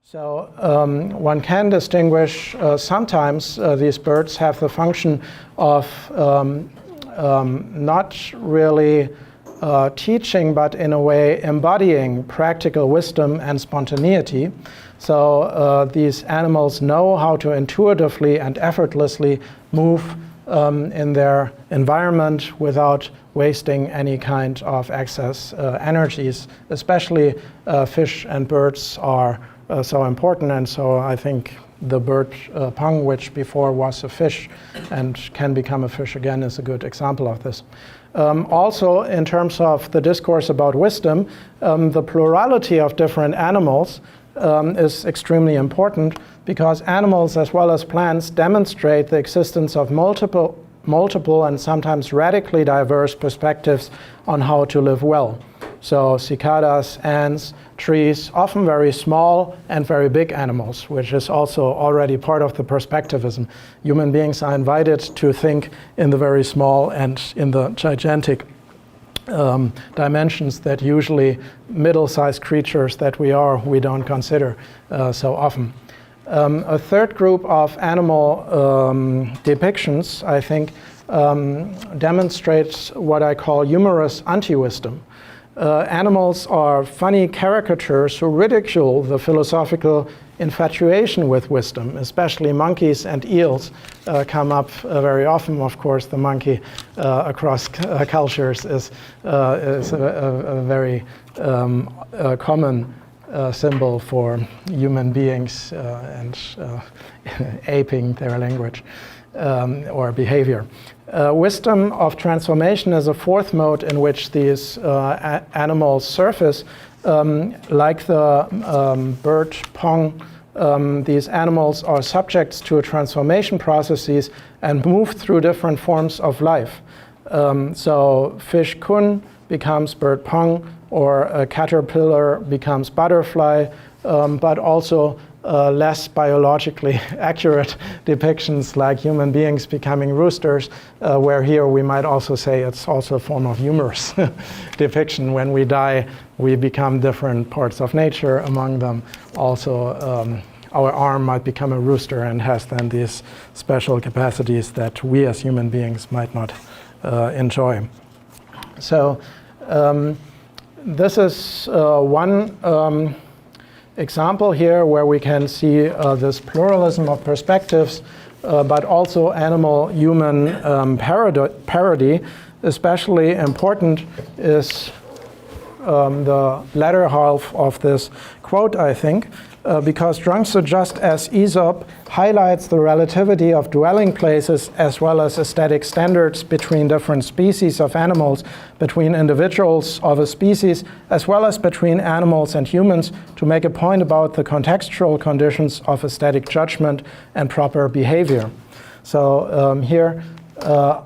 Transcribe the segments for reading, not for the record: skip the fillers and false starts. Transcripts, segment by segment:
So one can distinguish sometimes these birds have the function of not really teaching, but in a way embodying practical wisdom and spontaneity. So these animals know how to intuitively and effortlessly move in their environment without wasting any kind of excess energies. Especially fish and birds are so important, and so I think the bird pang, which before was a fish and can become a fish again, is a good example of this. Also, in terms of the discourse about wisdom, the plurality of different animals is extremely important, because animals as well as plants demonstrate the existence of multiple and sometimes radically diverse perspectives on how to live well. So cicadas, ants, trees, often very small and very big animals, which is also already part of the perspectivism. Human beings are invited to think in the very small and in the gigantic dimensions that usually middle-sized creatures that we don't consider so often. A third group of animal depictions, I think, demonstrates what I call humorous anti-wisdom. Animals are funny caricatures who ridicule the philosophical infatuation with wisdom. Especially monkeys and eels come up very often. Of course, the monkey across cultures is a very common symbol for human beings and aping their language or behavior. Wisdom of transformation is a fourth mode in which these animals surface. Like the bird pong, these animals are subjects to transformation processes and move through different forms of life. So fish kun becomes bird pong, or a caterpillar becomes butterfly, but also less biologically accurate depictions like human beings becoming roosters, where here we might also say it's also a form of humorous depiction. When we die, we become different parts of nature. Among them also our arm might become a rooster and has then these special capacities that we as human beings might not enjoy. So this is one example here where we can see this pluralism of perspectives, but also animal-human parody. Especially important is the latter half of this quote, I think, because Zhuangzi, just as Aesop, highlights the relativity of dwelling places as well as aesthetic standards between different species of animals, between individuals of a species, as well as between animals and humans, to make a point about the contextual conditions of aesthetic judgment and proper behavior. So here,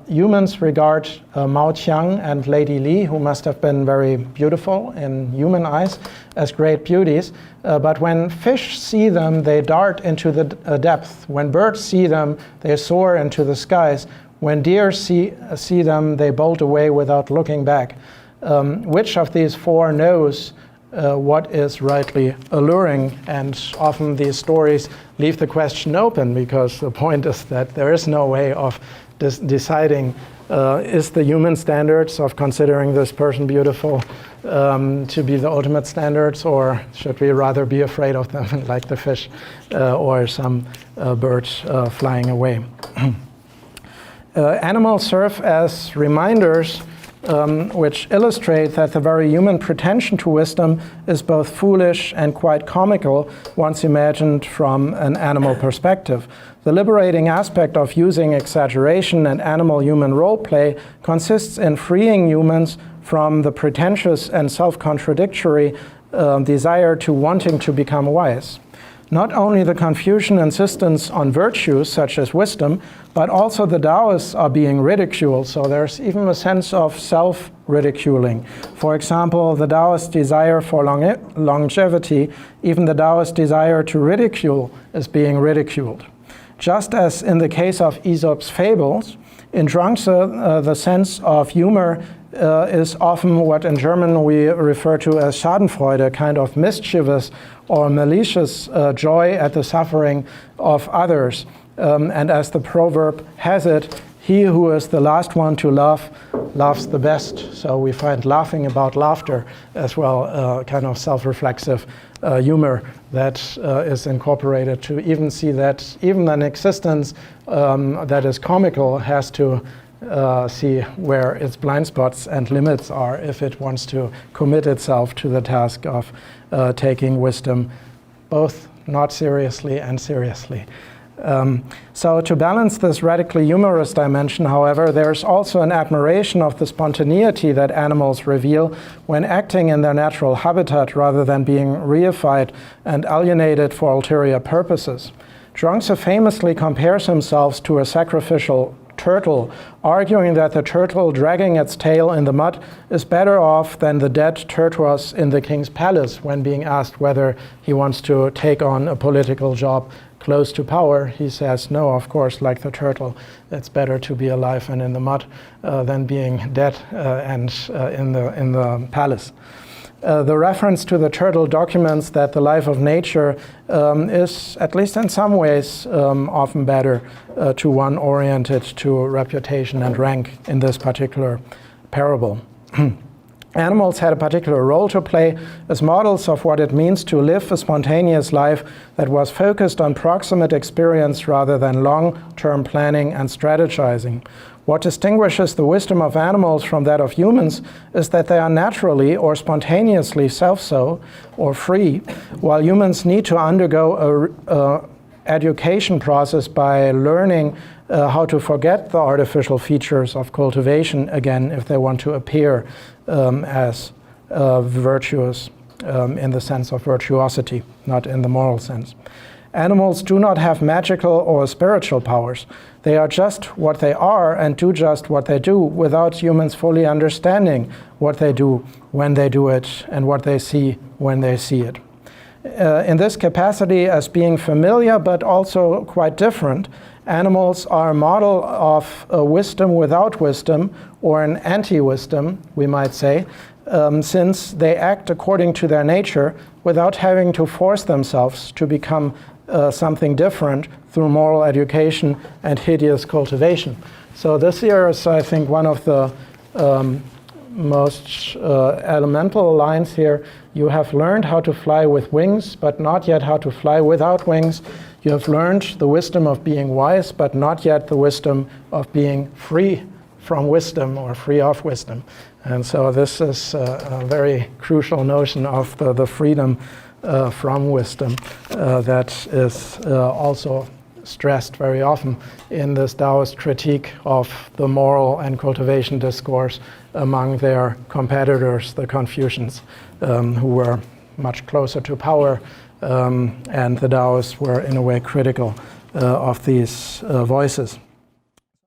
humans regard Mao Qiang and Lady Li, who must have been very beautiful in human eyes, as great beauties. But when fish see them, they dart into the depth. When birds see them, they soar into the skies. When deer see them, they bolt away without looking back. Which of these four knows what is rightly alluring? And often these stories leave the question open, because the point is that there is no way of deciding is the human standards of considering this person beautiful to be the ultimate standards, or should we rather be afraid of them like the fish or some birds flying away. Animals serve as reminders which illustrate that the very human pretension to wisdom is both foolish and quite comical once imagined from an animal perspective. The liberating aspect of using exaggeration and animal-human role play consists in freeing humans from the pretentious and self-contradictory desire to wanting to become wise. Not only the Confucian insistence on virtues such as wisdom, but also the Daoists are being ridiculed, so there's even a sense of self-ridiculing. For example, the Daoist desire for longevity, even the Daoist desire to ridicule, is being ridiculed. Just as in the case of Aesop's fables, in Zhuangzi, the sense of humor is often what in German we refer to as Schadenfreude, a kind of mischievous or malicious joy at the suffering of others. And as the proverb has it, he who is the last one to laugh, laughs the best. So we find laughing about laughter as well, kind of self-reflexive humor that is incorporated to even see that even an existence that is comical has to see where its blind spots and limits are if it wants to commit itself to the task of taking wisdom both not seriously and seriously. So to balance this radically humorous dimension, however, there's also an admiration of the spontaneity that animals reveal when acting in their natural habitat rather than being reified and alienated for ulterior purposes. Zhuangzi famously compares himself to a sacrificial turtle, arguing that the turtle dragging its tail in the mud is better off than the dead tortoise in the king's palace when being asked whether he wants to take on a political job close to power. He says, no, of course, like the turtle, it's better to be alive and in the mud than being dead and in the palace. The reference to the turtle documents that the life of nature is, at least in some ways, often better to one oriented to reputation and rank in this particular parable. Animals had a particular role to play as models of what it means to live a spontaneous life that was focused on proximate experience rather than long-term planning and strategizing. What distinguishes the wisdom of animals from that of humans is that they are naturally or spontaneously self-so or free, while humans need to undergo a education process by learning how to forget the artificial features of cultivation again if they want to appear as virtuous in the sense of virtuosity, not in the moral sense. Animals do not have magical or spiritual powers. They are just what they are and do just what they do without humans fully understanding what they do when they do it and what they see when they see it. In this capacity as being familiar but also quite different, animals are a model of wisdom without wisdom, or an anti-wisdom, we might say, since they act according to their nature without having to force themselves to become something different through moral education and hideous cultivation. So this here is, I think, one of the most elemental lines here. You have learned how to fly with wings, but not yet how to fly without wings. You have learned the wisdom of being wise, but not yet the wisdom of being free from wisdom or free of wisdom. And so this is a very crucial notion of the freedom from wisdom that is also stressed very often in this Daoist critique of the moral and cultivation discourse among their competitors, the Confucians, who were much closer to power, and the Daoists were in a way critical of these voices.